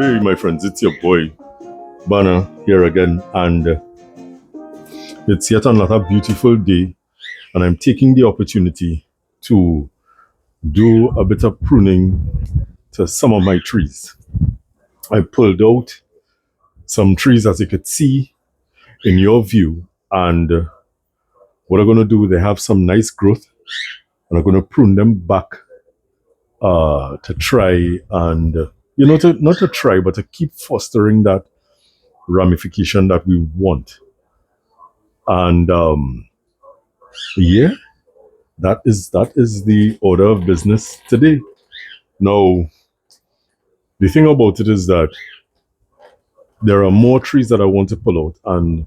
Hey, my friends, it's your boy Banner here again, and it's yet another beautiful day. And I'm taking the opportunity to do a bit of pruning to some of my trees. I pulled out some trees, as you could see in your view, and what I'm going to do, they have some nice growth, and I'm going to prune them back to try and to not to try, but to keep fostering that ramification that we want. And yeah, that is the order of business today. Now, the thing about it is that there are more trees that I want to pull out, and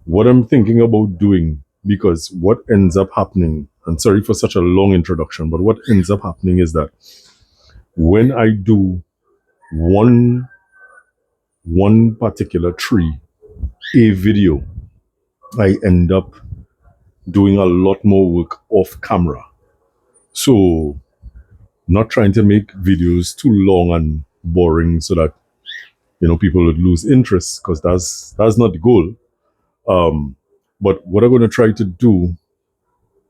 what I'm thinking about doing, because what ends up happening, and sorry for such a long introduction, but what ends up happening is that when I do one particular tree a video, I end up doing a lot more work off camera. So not trying to make videos too long and boring so that people would lose interest, because that's not the goal. But what I'm going to try to do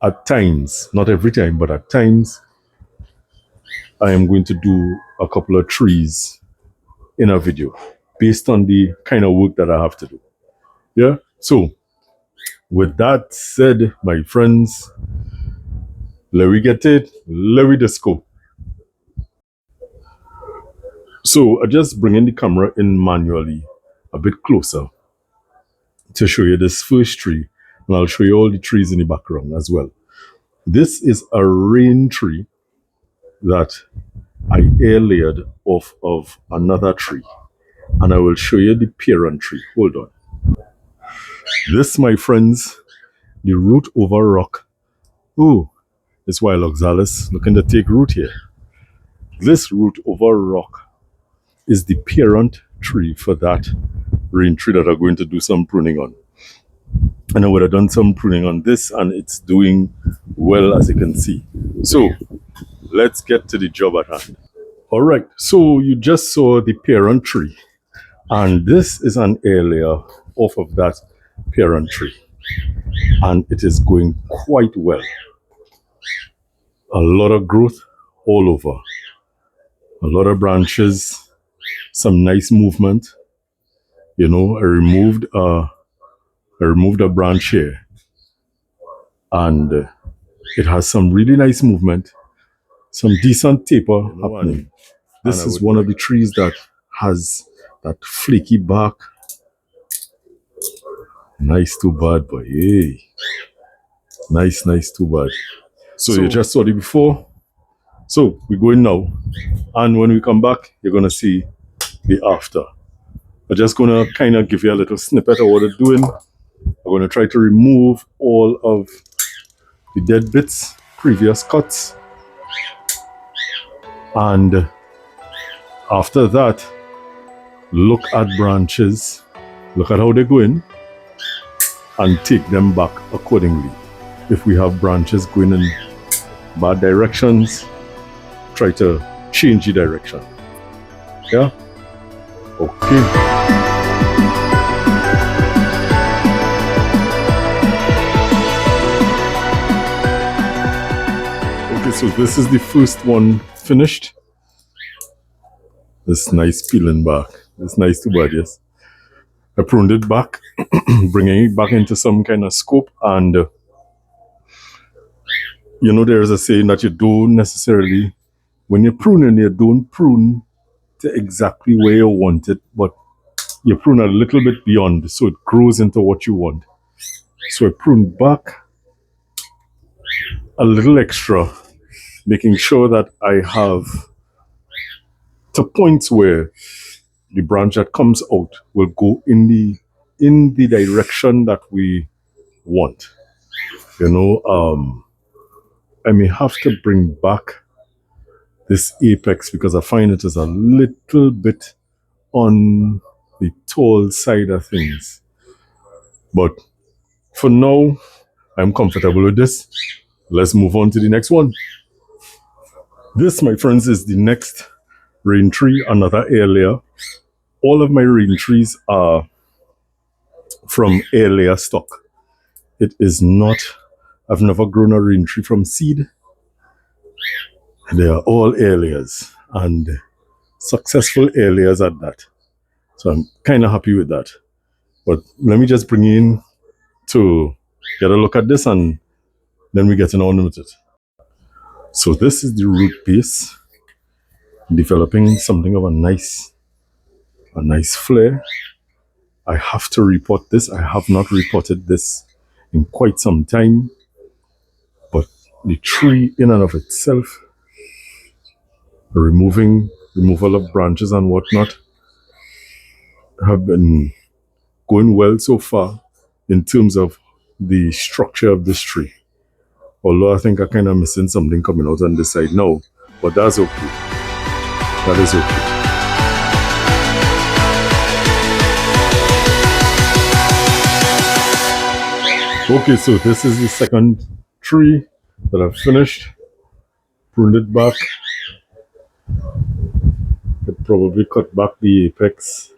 at times, not every time, but at times, I am going to do a couple of trees in a video based on the kind of work that I have to do. Yeah. So with that said, my friends, let we get it. Let we just go. So I just bring in the camera in manually a bit closer to show you this first tree, and I'll show you all the trees in the background as well. This is a rain tree that I air layered off of another tree, and I will show you the parent tree. Hold on. This, my friends, the root over rock. Oh, it's wild oxalis looking to take root here. This root over rock is the parent tree for that rain tree that I'm going to do some pruning on. And I would have done some pruning on this, and it's doing well, as you can see. So let's get to the job at hand. All right, so you just saw the parent tree, and this is an air layer off of that parent tree, and it is going quite well. A lot of growth all over, a lot of branches, some nice movement. I removed a branch here, and it has some really nice movement, some decent taper happening. This is one of the trees that has that flaky bark. Nice too bad, boy. Hey. Nice too bad. So you just saw it before. So we're going now, and when we come back, you're gonna see the after. I'm just gonna kind of give you a little snippet of what they're doing. I'm gonna try to remove all of the dead bits, previous cuts, and after that, look at branches, look at how they're going, and take them back accordingly. If we have branches going in bad directions, try to change the direction. Yeah? Okay. So this is the first one finished. This nice peeling back. It's nice too bad, yes. I pruned it back, bringing it back into some kind of scope. And there's a saying that you don't necessarily, when you're pruning, you don't prune to exactly where you want it, but you prune a little bit beyond, so it grows into what you want. So I pruned back a little extra, making sure that I have to points where the branch that comes out will go in the direction that we want. I may have to bring back this apex because I find it is a little bit on the tall side of things. But for now, I'm comfortable with this. Let's move on to the next one. This, my friends, is the next rain tree, another air layer. All of my rain trees are from air layer stock. It is not, I've never grown a rain tree from seed. They are all air layers and successful air layers at that. So I'm kind of happy with that. But let me just bring you in to get a look at this and then we get on with it. So this is the root base, developing something of a nice flare. I have to report this. I have not reported this in quite some time. But the tree in and of itself, removal of branches and whatnot, have been going well so far in terms of the structure of this tree. Although I think I'm kind of missing something coming out on this side now, but that's okay. That is okay. Okay, so this is the second tree that I've finished. Pruned it back. Could probably cut back the apex,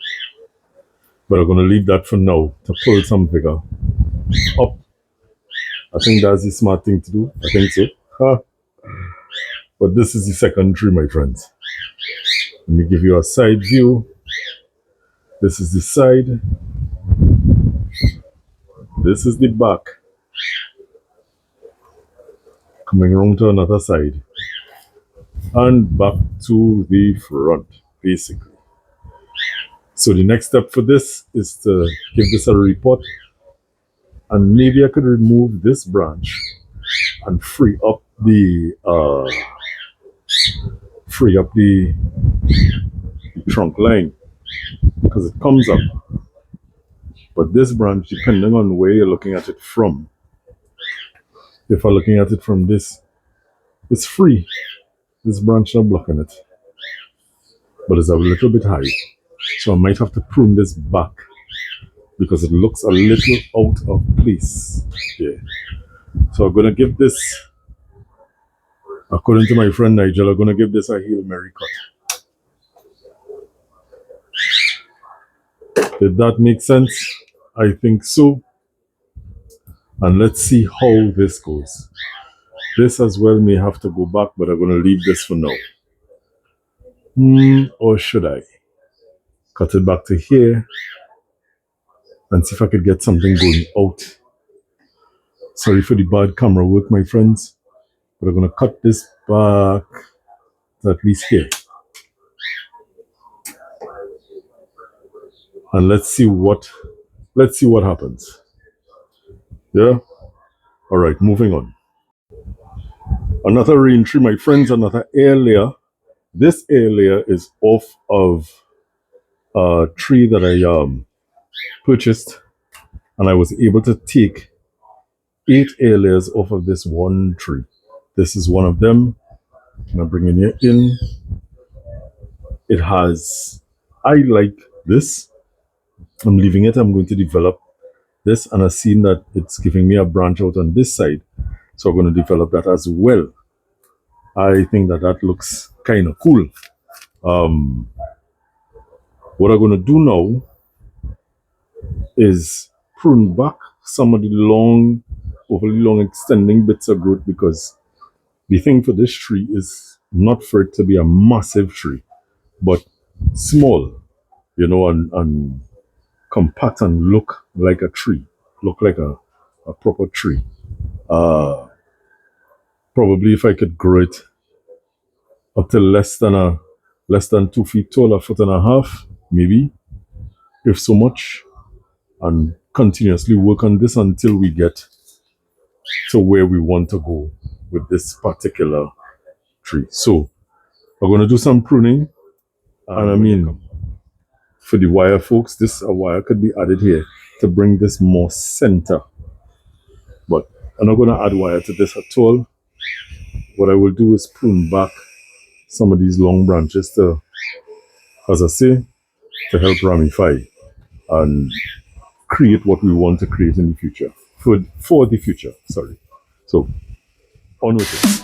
but I'm going to leave that for now to pull some vigor up. I think that's the smart thing to do. I think so. But this is the second tree, my friends. Let me give you a side view. This is the side. This is the back. Coming around to another side. And back to the front, basically. So the next step for this is to give this a repot. And maybe I could remove this branch and free up the trunk line because it comes up. But this branch, depending on where you're looking at it from, if I'm looking at it from this, it's free. This branch not blocking it, but it's a little bit high, so I might have to prune this back because it looks a little out of place here. So I'm gonna give this, according to my friend Nigel, I'm gonna give this a Hail Mary cut. Did that make sense? I think so. And let's see how this goes. This as well may have to go back, but I'm gonna leave this for now. Or should I cut it back to here and see if I could get something going out? Sorry for the bad camera work, my friends, but I'm gonna cut this back to at least here. And let's see what happens. Yeah? Alright, moving on. Another rain tree, my friends, another air layer. This air layer is off of a tree that I purchased, and I was able to take 8 air layers off of this one tree. This is one of them. I'm bringing it in. It has, I like this. I'm leaving it. I'm going to develop this, and I've seen that it's giving me a branch out on this side, so I'm going to develop that as well. I think that looks kind of cool. What I'm going to do now is prune back some of the overly long extending bits of growth, because the thing for this tree is not for it to be a massive tree, but small, you know, and compact and look like a tree, look like a proper tree. Probably if I could grow it up to less than 2 feet tall, 1.5 feet, maybe, if so much, and continuously work on this until we get to where we want to go with this particular tree. So we're going to do some pruning, and I mean, for the wire folks, a wire could be added here to bring this more center, but I'm not going to add wire to this at all. What I will do is prune back some of these long branches to, as I say, to help ramify and create what we want to create in the future, for the future, sorry. So, on with it.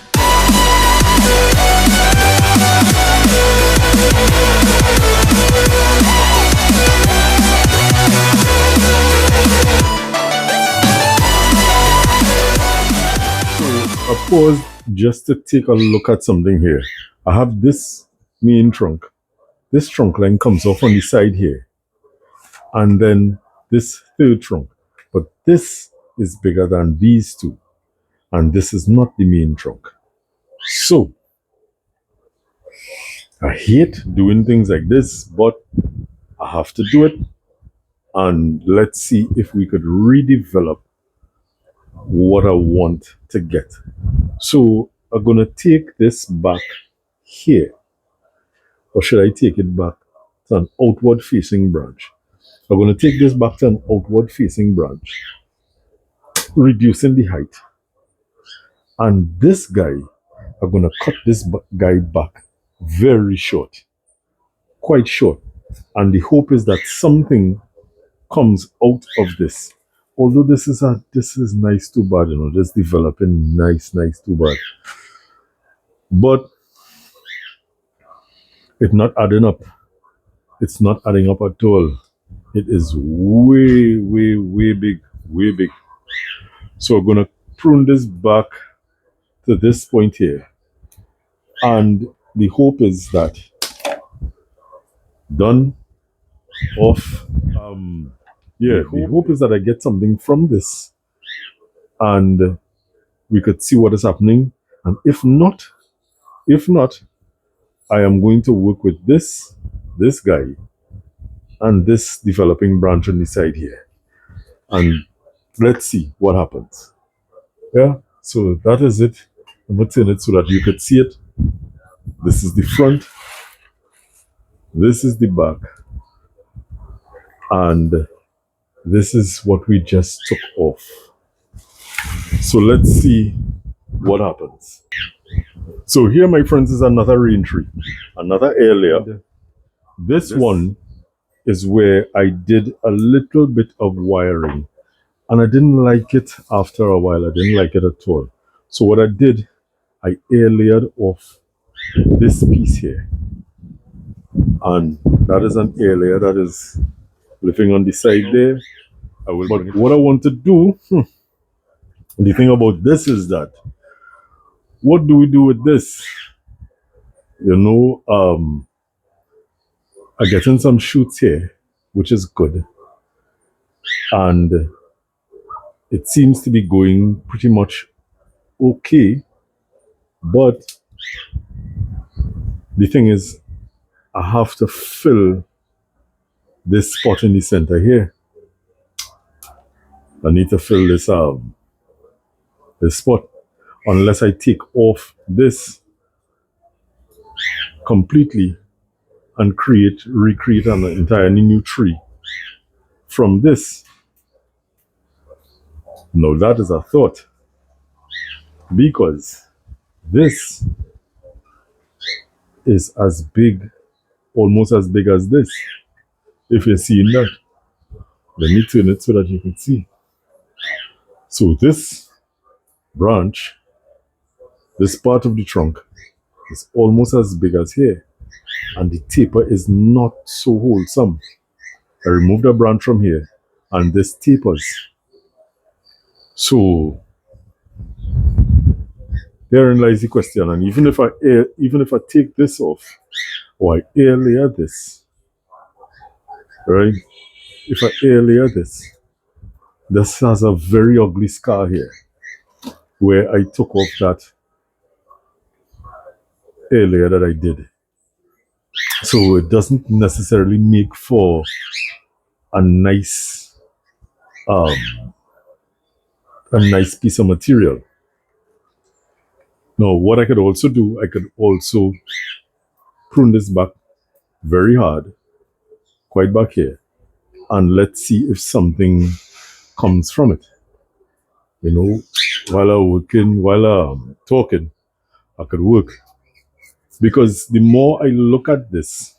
pause just to take a look at something here. I have this main trunk. This trunk line comes off on the side here, and then this third trunk. But this is bigger than these two, and this is not the main trunk. So I hate doing things like this, but I have to do it. And let's see if we could redevelop what I want to get. So I'm gonna take this back here, or should I take it back to an outward facing branch? I'm gonna take this back to an outward facing branch, reducing the height. And this guy, I'm gonna cut this guy back very short, quite short. And the hope is that something comes out of this. Although this is nice too bad, you know, just developing nice too bad. But it's not adding up. It's not adding up at all. It is way big. So we're gonna prune this back to this point here. And the hope is that done off the hope is that I get something from this and we could see what is happening. And if not, I am going to work with this guy and this developing branch on the side here. And let's see what happens. Yeah, so that is it. I'm going to turn it so that you could see it. This is the front. This is the back. And this is what we just took off. So let's see what happens. So here, my friends, is another rain tree, another air layer. This one is where I did a little bit of wiring, and I didn't like it after a while. I didn't like it at all. So what I did, I air layered off this piece here, and that is an air layer that is living on the side there. But what I want to do, the thing about this is that, what do we do with this? You know, I'm getting some shoots here, which is good. And it seems to be going pretty much okay. But the thing is, I have to fill this spot in the center here. I need to fill this spot. Unless I take off this completely and recreate an entirely new tree from this. Now that is a thought, because this is as big, almost as big as this. If you're seeing that, let me turn it so that you can see. So this branch, this part of the trunk, is almost as big as here, and the taper is not so wholesome. I removed a branch from here, and this tapers. So therein lies the question. And even if I take this off, or I air layer this, right? If I air layer this has a very ugly scar here, where I took off that air layer that I did. So it doesn't necessarily make for a nice piece of material. Now, what I could also do, I could also prune this back very hard, quite back here, and let's see if something comes from it. You know, while I'm talking, I could work. Because the more I look at this,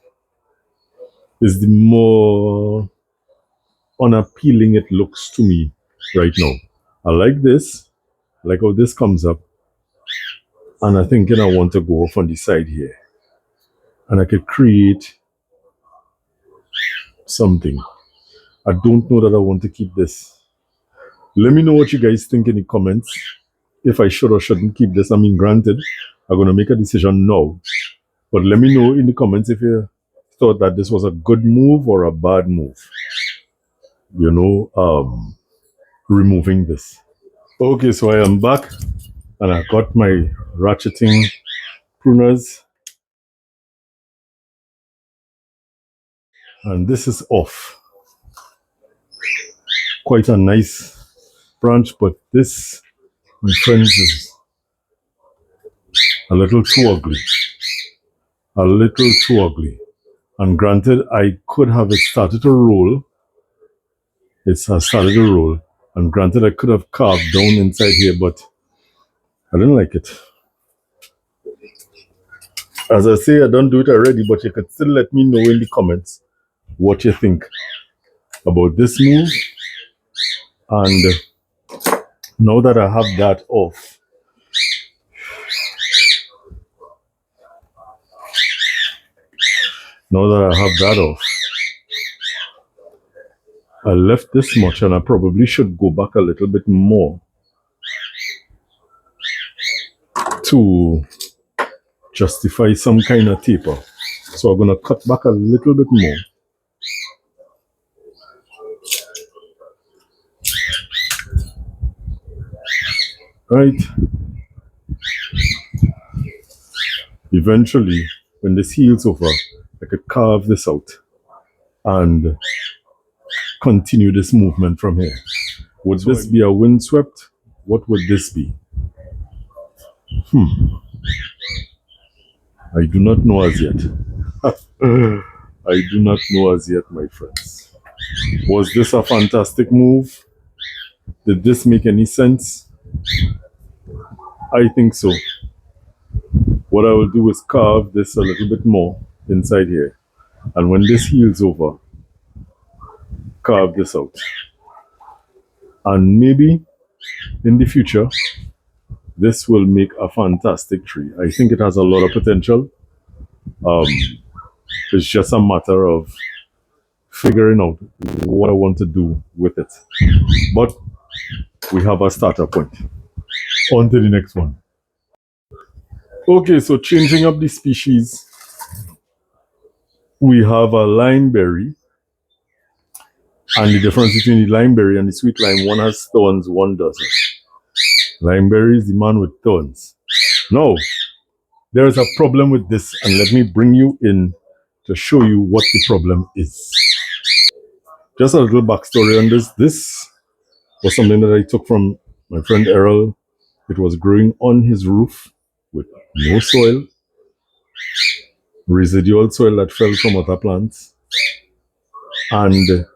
is the more unappealing it looks to me right now. I like this, I like how this comes up, and I think I want to go off on the side here. And I could create something. I don't know that I want to keep this. Let me know what you guys think in the comments. if I should or shouldn't keep this. I mean, granted, I'm going to make a decision now. But let me know in the comments if you thought that this was a good move or a bad move. Removing this. Okay, so I am back and I got my ratcheting pruners. And this is off. Quite a nice branch, but this, my friends, is a little too ugly. A little too ugly. And granted, I could have it started to roll. It has started to roll. And granted, I could have carved down inside here, but I didn't like it. As I say, I don't do it already, but you could still let me know in the comments what you think about this move. And now that I have that off, I left this much and I probably should go back a little bit more to justify some kind of taper. So I'm going to cut back a little bit more. Right? Eventually, when this heals over, I could carve this out and continue this movement from here. Would this be a windswept? What would this be? I do not know as yet. I do not know as yet, my friends. Was this a fantastic move? Did this make any sense? I think so. What I will do is carve this a little bit more inside here. And when this heals over, carve this out. And maybe in the future, this will make a fantastic tree. I think it has a lot of potential. It's just a matter of figuring out what I want to do with it. But we have a starter point. On to the next one. Okay, so changing up the species, we have a limeberry. And the difference between the limeberry and the sweet lime, one has thorns, one doesn't. Limeberry is the man with thorns. Now, there is a problem with this, and let me bring you in to show you what the problem is. Just a little backstory on this. This was something that I took from my friend Errol. It was growing on his roof with no soil, residual soil that fell from other plants. And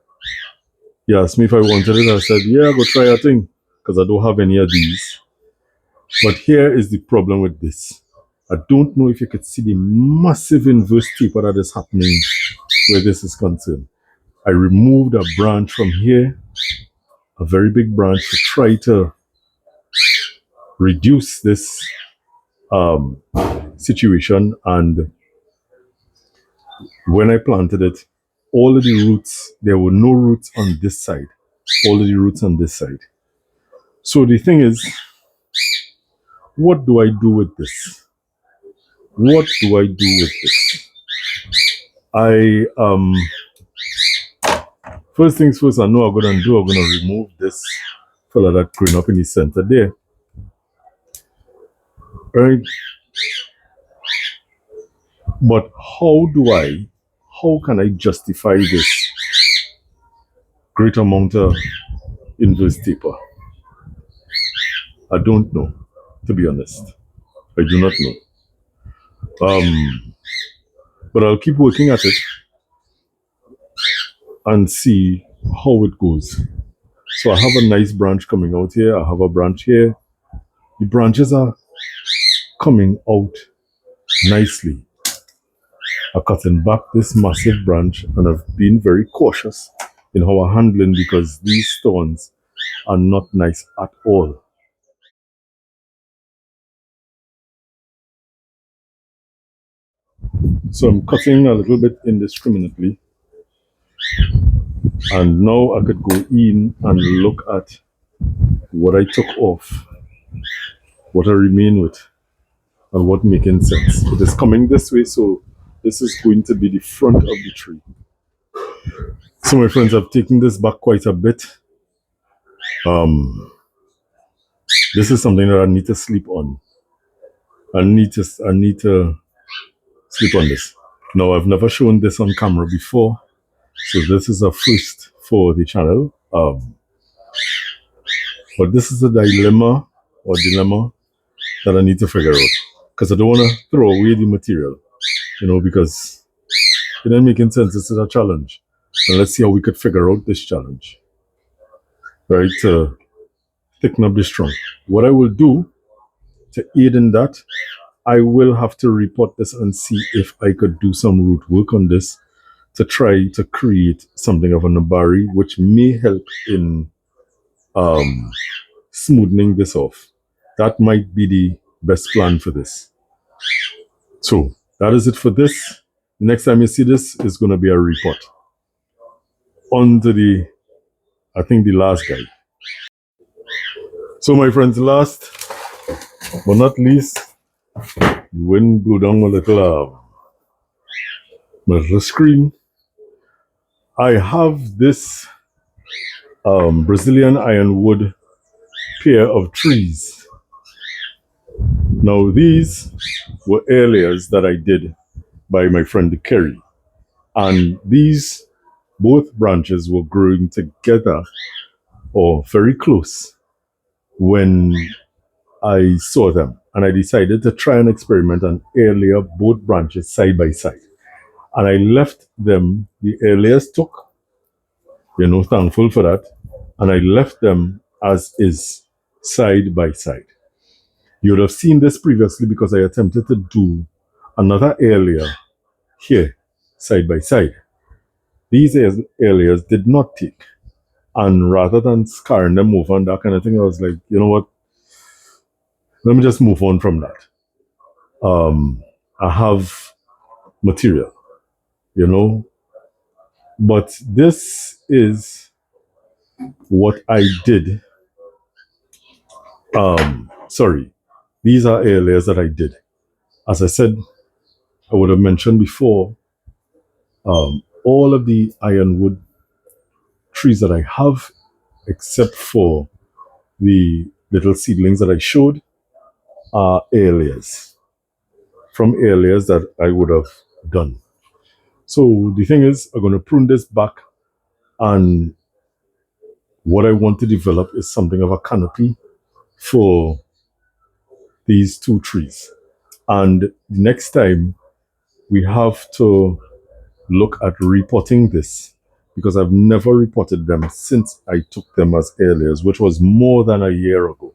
he asked me if I wanted it. I said, yeah, go try a thing, because I don't have any of these. But here is the problem with this. I don't know if you could see the massive inverse taper that is happening where this is concerned. I removed a branch from here, a very big branch, to try to reduce this situation. And when I planted it, all of the roots, there were no roots on this side, all of the roots on this side. So the thing is, what do I do with this? What do I do with this? First things first, I know I'm going to remove this fella that growing up in the center there. Right? But how can I justify this great amount of inverse taper? I don't know, to be honest. I do not know. But I'll keep working at it and see how it goes. So I have a nice branch coming out here. I have a branch here. The branches are coming out nicely. I'm cutting back this massive branch, and I've been very cautious in how I'm handling, because these stones are not nice at all. So I'm cutting a little bit indiscriminately, and now I could go in and look at what I took off. what I remain with and what making sense. It is coming this way, so this is going to be the front of the tree. So my friends, I've taken this back quite a bit. This is something that I need to sleep on. I need to sleep on this. Now I've never shown this on camera before, so this is a first for the channel. But this is a dilemma that I need to figure out, because I don't want to throw away the material, because it ain't making sense. This is a challenge, and let's see how we could figure out this challenge, right? To thicken up the strong. What I will do to aid in that, I will have to report this and see if I could do some root work on this to try to create something of a nabari, which may help in smoothing this off. That might be the best plan for this. So that is it for this. The next time you see this is going to be a report. On to the, I think, the last guy. So my friends, last but not least, the wind blew down my little screen. I have this Brazilian ironwood pair of trees. Now these were areas that I did by my friend Kerry, and these both branches were growing together or very close when I saw them, and I decided to try and experiment and earlier both branches side by side. And I left them, the earliest took, thankful for that, and I left them as is, side by side. You would have seen this previously because I attempted to do another area here, side by side. These areas did not take. And rather than scarring them over and that kind of thing, I was like, you know what? Let me just move on from that. I have material, but this is what I did. Sorry, these are areas that I did. As I said, I would have mentioned before, all of the ironwood trees that I have, except for the little seedlings that I showed, are areas from areas that I would have done. So the thing is, I'm going to prune this back, and what I want to develop is something of a canopy for these two trees. And the next time we have to look at repotting this, because I've never repotted them since I took them as areas, which was more than a year ago.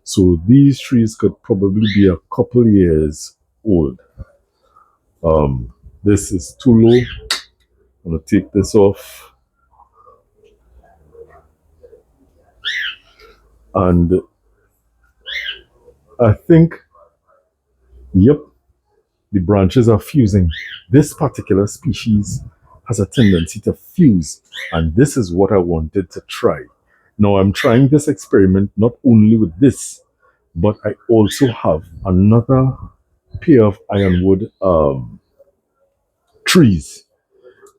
So these trees could probably be a couple years old. This is too low. I'm going to take this off. And I think, yep, the branches are fusing. This particular species has a tendency to fuse, and this is what I wanted to try. Now I'm trying this experiment not only with this, but I also have another pair of ironwood trees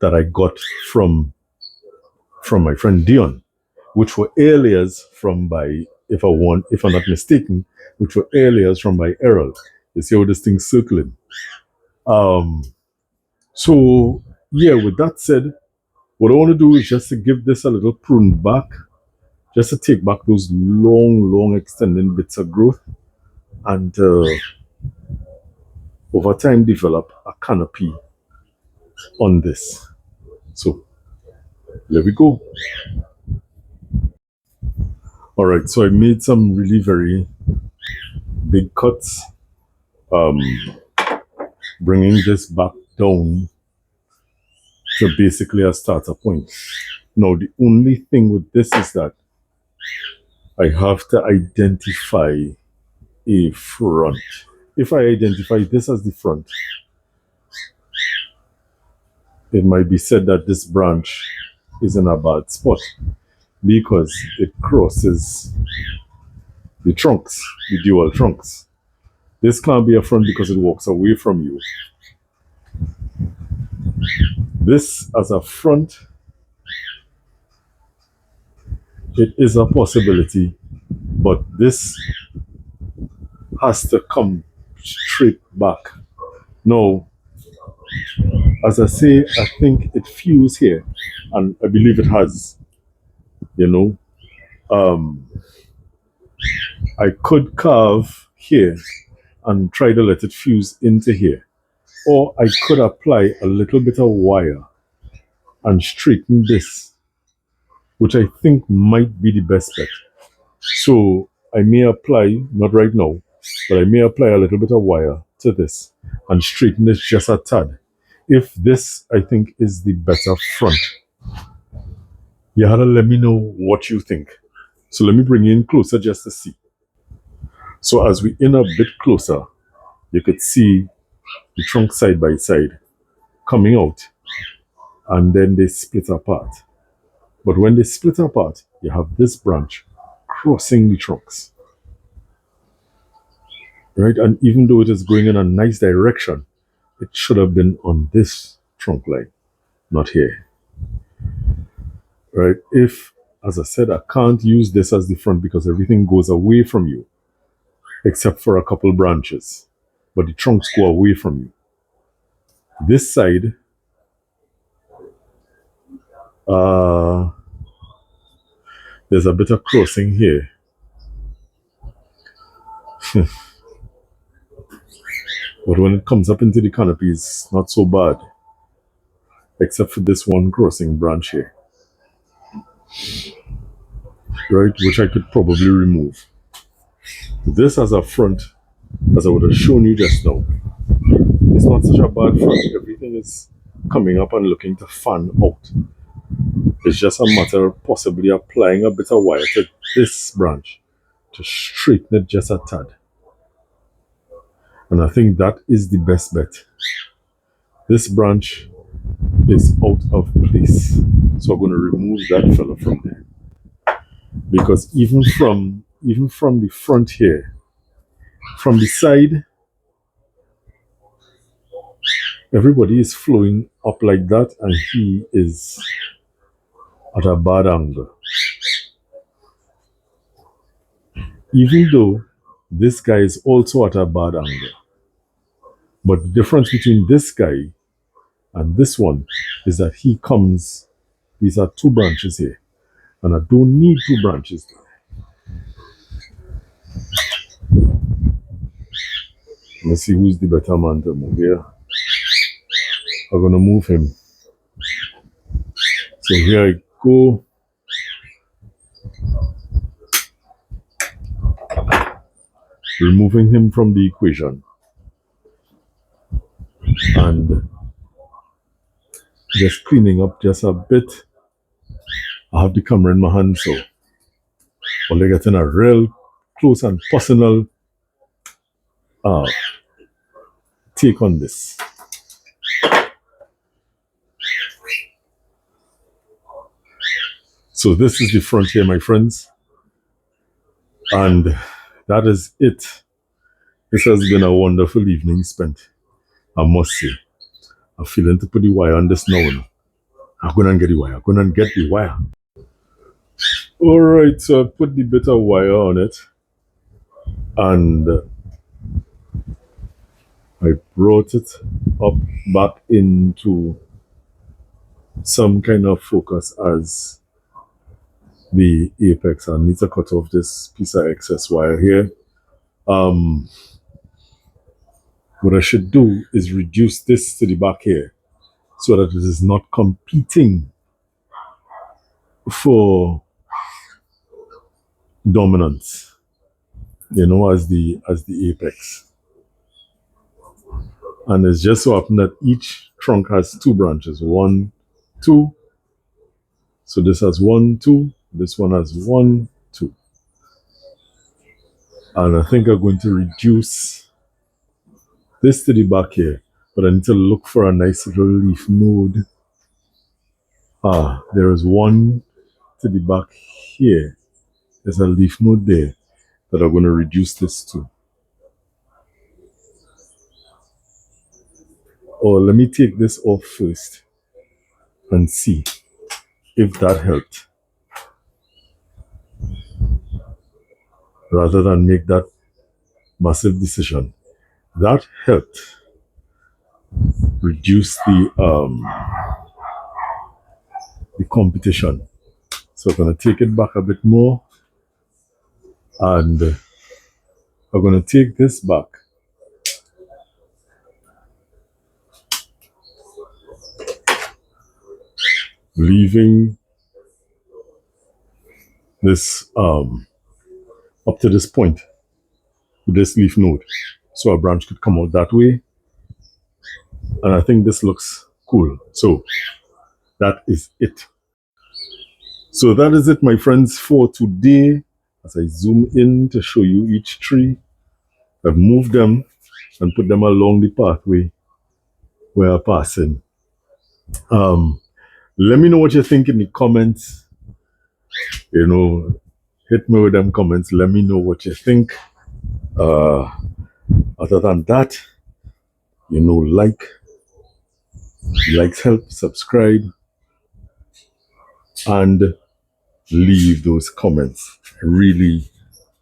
that I got from my friend Dion, which were areas from by, if I'm not mistaken, which were areas from by Errol. You see how this thing's circling. So yeah, with that said, what I want to do is just to give this a little prune back, just to take back those long extending bits of growth, and over time develop a canopy on this. So there we go. All right, so I made some really very big cuts, bringing this back down to basically a starter point. Now, the only thing with this is that I have to identify a front. If I identify this as the front, it might be said that this branch is in a bad spot because it crosses the trunks, the dual trunks. This can't be a front because it walks away from you. This as a front, it is a possibility, but this has to come straight back. Now, as I say, I think it fused here, and I believe it has. You know, um, I could carve here and try to let it fuse into here, or I could apply a little bit of wire and straighten this, which I think might be the best bet. So I may apply, not right now, but I may apply a little bit of wire to this and straighten this just a tad. If this, I think, is the better front, you have to let me know what you think. So let me bring you in closer just to see. So as we in a bit closer, you could see the trunk side by side coming out, and then they split apart. But when they split apart, you have this branch crossing the trunks, right? And even though it is going in a nice direction, it should have been on this trunk line, not here, right? If, as I said, I can't use this as the front because everything goes away from you, except for a couple branches, but the trunks go away from you. This side, there's a bit of crossing here. But when it comes up into the canopy, it's not so bad, except for this one crossing branch here, right? Which I could probably remove. This as a front, as I would have shown you just now, it's not such a bad front. Everything is coming up and looking to fan out. It's just a matter of possibly applying a bit of wire to this branch to straighten it just a tad. And I think that is the best bet. This branch is out of place. So I'm going to remove that fella from there. Because even from the front here, from the side, everybody is flowing up like that, and he is at a bad angle. Even though this guy is also at a bad angle. But the difference between this guy and this one is that he comes, these are two branches here, and I don't need two branches there. Let's see who's the better man to move here. I'm gonna move him. So here I go. Removing him from the equation. And just cleaning up just a bit. I have the camera in my hand, so we're getting a real close and personal take on this. So this is the front here, my friends. And that is it. This has been a wonderful evening spent, I must say. I'm feeling to put the wire on this now. I'm going to get the wire. I'm going to get the wire. All right, so I put the bit of wire on it. And I brought it up back into some kind of focus as the apex. I need to cut off this piece of excess wire here. What I should do is reduce this to the back here so that it is not competing for dominance, you know, as the apex. And it's just so happened that each trunk has two branches, 1, 2. So this has 1, 2. This one has 1, 2. And I think I'm going to reduce this to the back here, but I need to look for a nice little leaf node. There is one to the back here. There's a leaf node there. that are going to reduce this too. Or let me take this off first and see if that helped, rather than make that massive decision. That helped reduce the competition. So I'm going to take it back a bit more, and I'm going to take this back. Leaving this up to this point with this leaf node, so a branch could come out that way, and I think this looks cool. So that is it. So that is it, my friends, for today. As I zoom in to show you each tree, I've moved them and put them along the pathway where I'm passing. Let me know what you think in the comments. You know, hit me with them comments. Let me know what you think. Other than that, you know, likes help, subscribe, and leave those comments. I really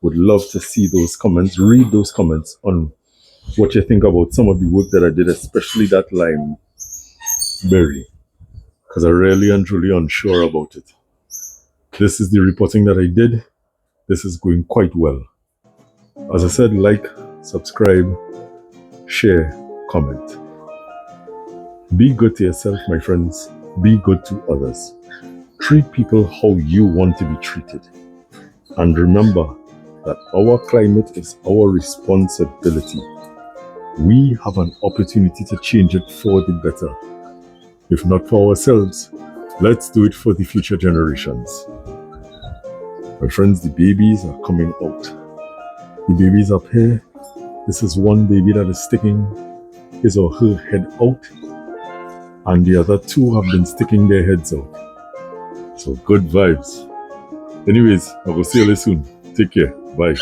would love to see those comments, read those comments on what you think about some of the work that I did, especially that lime berry, because I'm really and truly unsure about it. This is the reporting that I did. This is going quite well. As I said, like, subscribe, share, comment. Be good to yourself, my friends. Be good to others. Treat people how you want to be treated. And remember that our climate is our responsibility. We have an opportunity to change it for the better. If not for ourselves, let's do it for the future generations. My friends, the babies are coming out. The babies up here, this is one baby that is sticking his or her head out, and the other two have been sticking their heads out. So good vibes. Anyways, I will see you soon. Take care. Bye.